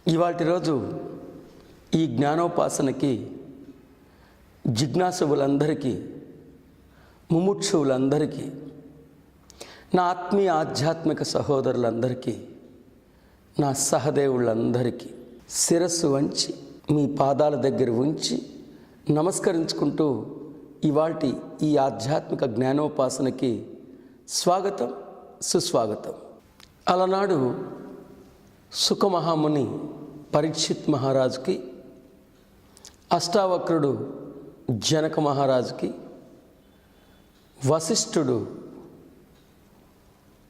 ఇవాల్టి రోజు ఈ జ్ఞానోపాసనకి జిజ్ఞాసువులందరికీ, ముముక్షువులందరికీ, నా ఆత్మీయ ఆధ్యాత్మిక సహోదరులందరికీ, నా సహదేవులందరికీ శిరస్సు వంచి మీ పాదాల దగ్గర ఉంచి నమస్కరించుకుంటూ ఇవాల్టి ఈ ఆధ్యాత్మిక జ్ఞానోపాసనకి స్వాగతం, సుస్వాగతం. అలనాడు సుఖమహాముని పరీక్షిత్ మహారాజుకి, అష్టావక్రుడు జనక మహారాజుకి, వశిష్ఠుడు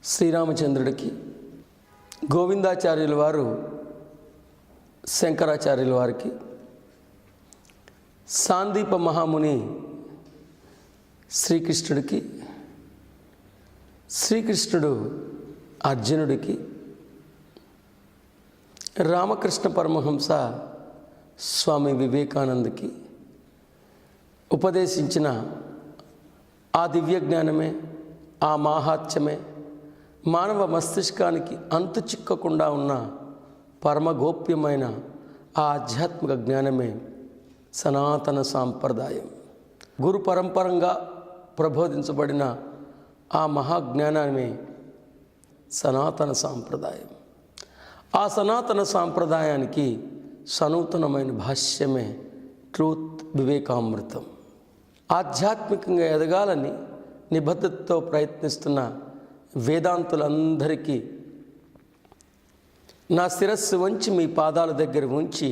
శ్రీరామచంద్రుడికి, గోవిందాచార్యుల వారు శంకరాచార్యుల వారికి, సాందీప మహాముని శ్రీకృష్ణుడికి, శ్రీకృష్ణుడు అర్జునుడికి, రామకృష్ణ పరమహంస స్వామి వివేకానందకి ఉపదేశించిన ఆ దివ్య జ్ఞానమే, ఆ మాహాత్మ్యమే, మానవ మస్తిష్కానికి అంతు చిక్కకుండా ఉన్న పరమగోప్యమైన ఆ ఆధ్యాత్మిక జ్ఞానమే సనాతన సాంప్రదాయం. గురు పరంపరంగా ప్రబోధించబడిన ఆ మహాజ్ఞానమే సనాతన సాంప్రదాయం. ఆ సనాతన సాంప్రదాయానికి సనూతనమైన భాష్యమే ట్రూత్ వివేకామృతం. ఆధ్యాత్మికంగా ఎదగాలని నిబద్ధతతో ప్రయత్నిస్తున్న వేదాంతులందరికీ నా శిరస్సు వంచి మీ పాదాల దగ్గర ఉంచి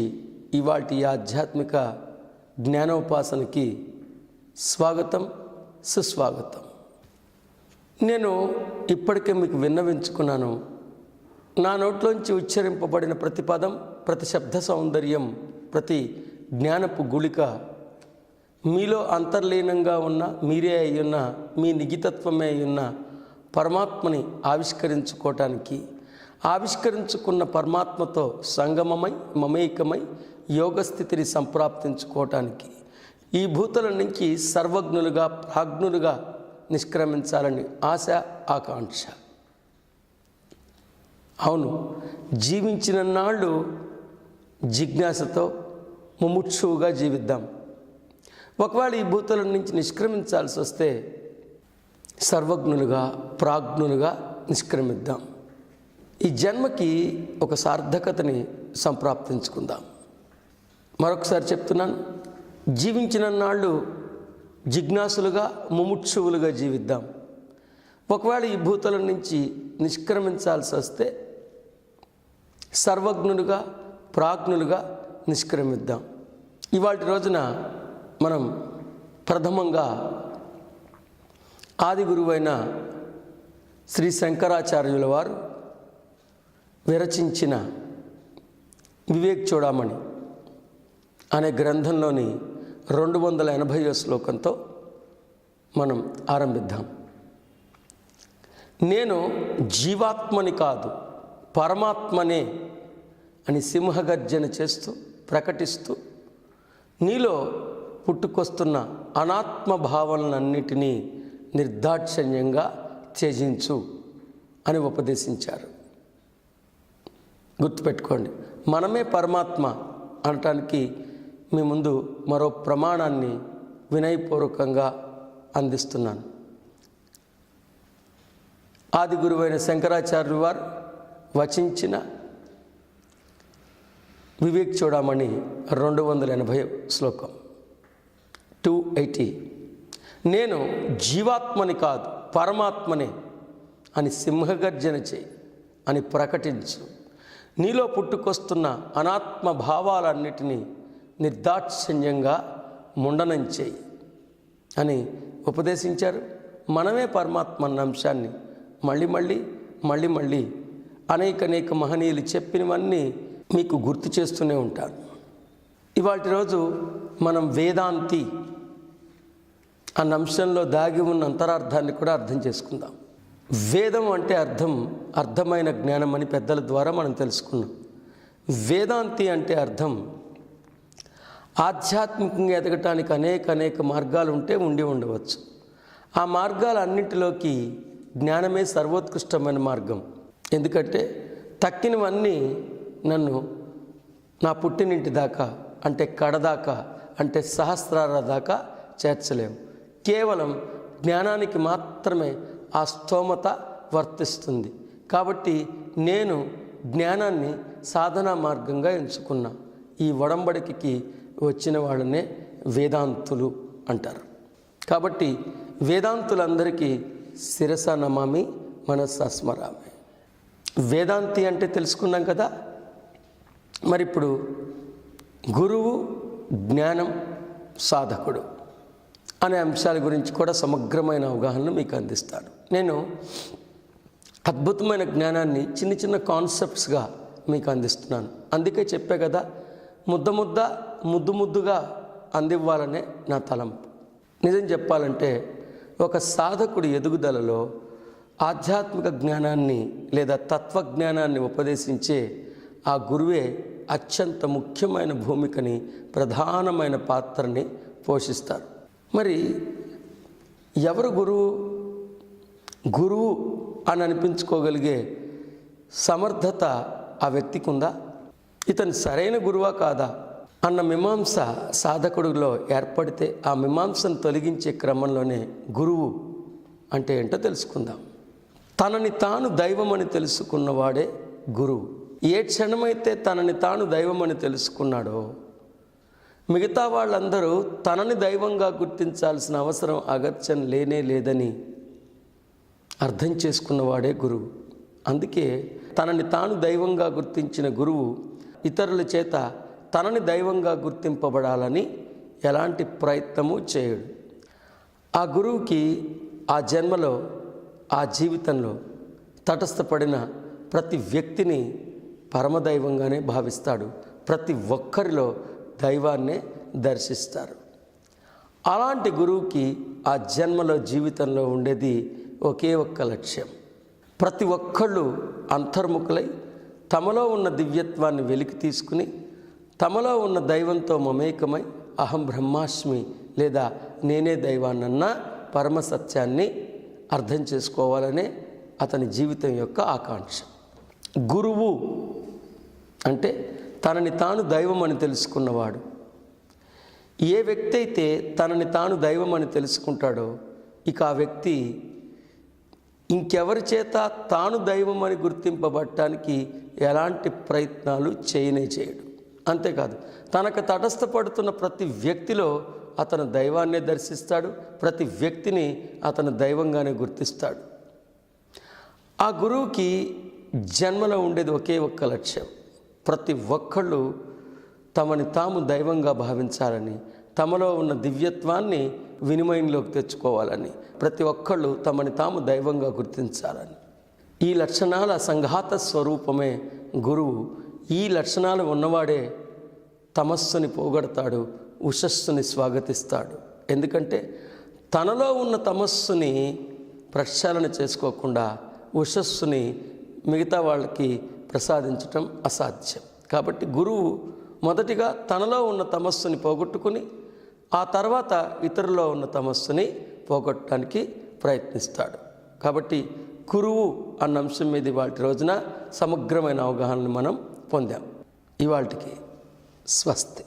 ఇవాల్టి ఆధ్యాత్మిక జ్ఞానోపాసనకి స్వాగతం, సుస్వాగతం. నేను ఇప్పటికే మీకు విన్నవించుకున్నాను. నా నోట్లోంచి ఉచ్చరింపబడిన ప్రతి పదం, ప్రతి శబ్ద సౌందర్యం, ప్రతి జ్ఞానపు గుళిక మీలో అంతర్లీనంగా ఉన్న, మీరే అయ్యున్న, మీ నిగితత్వమే అయ్యున్న పరమాత్మని ఆవిష్కరించుకోవటానికి, ఆవిష్కరించుకున్న పరమాత్మతో సంగమమై మమేకమై యోగస్థితిని సంప్రాప్తించుకోవటానికి, ఈ భూతల నుంచి సర్వజ్ఞులుగా, ప్రాజ్ఞులుగా నిష్క్రమించాలని ఆశ, ఆకాంక్ష. అవును, జీవించిన నాళ్ళు జిజ్ఞాసతో ముముక్షువుగా జీవిద్దాం. ఒకవేళ ఈ భూతల నుంచి నిష్క్రమించాల్సి వస్తే సర్వజ్ఞులుగా, ప్రాజ్ఞులుగా నిష్క్రమిద్దాం. ఈ జన్మకి ఒక సార్థకతని సంప్రాప్తించుకుందాం. మరొకసారి చెప్తున్నాను, జీవించిన నాళ్ళు జిజ్ఞాసులుగా, ముముక్షువులుగా జీవిద్దాం. ఒకవేళ ఈ భూతల నుంచి నిష్క్రమించాల్సి వస్తే సర్వజ్ఞులుగా, ప్రాజ్ఞులుగా నిష్క్రమిద్దాం. ఇవాల్టి రోజున మనం ప్రథమంగా ఆది గురువైన శ్రీ శంకరాచార్యుల వారు విరచించిన వివేక్ చూడామణి అనే గ్రంథంలోని 280వ శ్లోకంతో మనం ఆరంభిద్దాం. నేను జీవాత్మని కాదు, పరమాత్మనే అని సింహగర్జన చేస్తూ ప్రకటిస్తూ నీలో పుట్టుకొస్తున్న అనాత్మ భావనలన్నిటినీ నిర్దాక్షిణ్యంగా త్యజించు అని ఉపదేశించారు. గుర్తుపెట్టుకోండి, మనమే పరమాత్మ అనటానికి మీ ముందు మరో ప్రమాణాన్ని వినయపూర్వకంగా అందిస్తున్నాను. ఆది గురువైన శంకరాచార్యులు వారు వచించిన వివేక్ చూడామణి 280 శ్లోకం 280. నేను జీవాత్మని కాదు, పరమాత్మనే అని సింహగర్జన చేయి అని ప్రకటించు. నీలో పుట్టుకొస్తున్న అనాత్మ భావాలన్నిటినీ నిర్దాక్షిణ్యంగా ముండనం చేయి అని ఉపదేశించారు. మనమే పరమాత్మ అన్న అంశాన్ని మళ్ళీ మళ్ళీ అనేక మహనీయులు చెప్పినవన్నీ మీకు గుర్తు చేస్తూనే ఉంటారు. ఇవాల్టి రోజు మనం వేదాంతి అన్న అంశంలో దాగి ఉన్న అంతరార్థాన్ని కూడా అర్థం చేసుకుందాం. వేదం అంటే అర్థమైన జ్ఞానం అని పెద్దల ద్వారా మనం తెలుసుకున్నాం. వేదాంతి అంటే అర్థం ఆధ్యాత్మికంగా ఎదగటానికి అనేక మార్గాలు ఉండి ఉండవచ్చు. ఆ మార్గాలన్నింటిలోకి జ్ఞానమే సర్వోత్కృష్టమైన మార్గం. ఎందుకంటే తక్కినవన్నీ నన్ను నా పుట్టినింటి దాకా అంటే కడదాకా అంటే సహస్రార దాకా చేర్చలేవు. కేవలం జ్ఞానానికి మాత్రమే ఆ స్తోమత వర్తిస్తుంది. కాబట్టి నేను జ్ఞానాన్ని సాధనా మార్గంగా ఎంచుకున్నా. ఈ ఒడంబడికకి వచ్చిన వాళ్ళనే వేదాంతులు అంటారు. కాబట్టి వేదాంతులందరికీ శిరస నమామి మనసా స్మరామి. వేదాంతి అంటే తెలుసుకున్నాం కదా. మరి ఇప్పుడు గురువు, జ్ఞానం, సాధకుడు అనే అంశాల గురించి కూడా సమగ్రమైన అవగాహనను మీకు అందిస్తాను. నేను అద్భుతమైన జ్ఞానాన్ని చిన్న చిన్న కాన్సెప్ట్స్గా మీకు అందిస్తున్నాను. అందుకే చెప్పే కదా, ముద్దు ముద్దుగా అందివ్వాలనే నా తలంపు. నిజం చెప్పాలంటే ఒక సాధకుడి ఎదుగుదలలో ఆధ్యాత్మిక జ్ఞానాన్ని లేదా తత్వజ్ఞానాన్ని ఉపదేశించే ఆ గురువే అత్యంత ముఖ్యమైన భూమికని, ప్రధానమైన పాత్రని పోషిస్తారు. మరి ఎవరు గురువు అని అనిపించుకోగలిగే సమర్థత ఆ వ్యక్తికి ఉందా? ఇతను సరైన గురువా కాదా అన్న మీమాంస సాధకుడిలో ఏర్పడితే ఆ మీమాంసను తొలగించే క్రమంలోనే గురువు అంటే ఏంటో తెలుసుకుందాం. తనని తాను దైవమని తెలుసుకున్నవాడే గురువు. ఏ క్షణమైతే తనని తాను దైవమని తెలుసుకున్నాడో మిగతా వాళ్ళందరూ తనని దైవంగా గుర్తించాల్సిన అవసరం అగత్యం లేనే లేదని అర్థం చేసుకున్నవాడే గురువు. అందుకే తనని తాను దైవంగా గుర్తించిన గురువు ఇతరుల చేత తనని దైవంగా గుర్తింపబడాలని ఎలాంటి ప్రయత్నము చేయడు. ఆ గురువుకి ఆ జన్మలో, ఆ జీవితంలో తటస్థపడిన ప్రతి వ్యక్తిని పరమదైవంగానే భావిస్తాడు. ప్రతి ఒక్కరిలో దైవాన్నే దర్శిస్తారు. అలాంటి గురువుకి ఆ జన్మలో, జీవితంలో ఉండేది ఒకే ఒక్క లక్ష్యం. ప్రతి ఒక్కళ్ళు అంతర్ముఖులై తమలో ఉన్న దివ్యత్వాన్ని వెలికి తీసుకుని తమలో ఉన్న దైవంతో మమేకమై అహం బ్రహ్మాస్మి లేదా నేనే దైవాన్నన్న పరమ సత్యాన్ని అర్థం చేసుకోవాలనే అతని జీవితం యొక్క ఆకాంక్ష. గురువు అంటే తనని తాను దైవం అని తెలుసుకున్నవాడు. ఏ వ్యక్తి అయితే తనని తాను దైవం అని తెలుసుకుంటాడో ఇక ఆ వ్యక్తి ఇంకెవరి చేత తాను దైవం అని గుర్తింపబడటానికి ఎలాంటి ప్రయత్నాలు చేయడు. అంతేకాదు, తనకు తటస్థపడుతున్న ప్రతి వ్యక్తిలో అతను దైవాన్నే దర్శిస్తాడు. ప్రతి వ్యక్తిని అతను దైవంగానే గుర్తిస్తాడు. ఆ గురువుకి జన్మలో ఉండేది ఒకే ఒక్క లక్ష్యం. ప్రతి ఒక్కళ్ళు తమని తాము దైవంగా భావించాలని, తమలో ఉన్న దివ్యత్వాన్ని వినిమయంలోకి తెచ్చుకోవాలని, ప్రతి ఒక్కళ్ళు తమని తాము దైవంగా గుర్తించాలని. ఈ లక్షణాల సంఘాత స్వరూపమే గురువు. ఈ లక్షణాలు ఉన్నవాడే తమస్సుని పోగొడతాడు, ఉషస్సుని స్వాగతిస్తాడు. ఎందుకంటే తనలో ఉన్న తమస్సుని ప్రక్షాళన చేసుకోకుండా ఉషస్సుని మిగతా వాళ్ళకి ప్రసాదించటం అసాధ్యం. కాబట్టి గురువు మొదటిగా తనలో ఉన్న తమస్సుని పోగొట్టుకుని ఆ తర్వాత ఇతరులో ఉన్న తమస్సుని పోగొట్టడానికి ప్రయత్నిస్తాడు. కాబట్టి గురువు అన్న అంశం మీద ఇవాళ రోజున సమగ్రమైన అవగాహనని మనం పొందాం. ఇవాళకి స్వస్తి.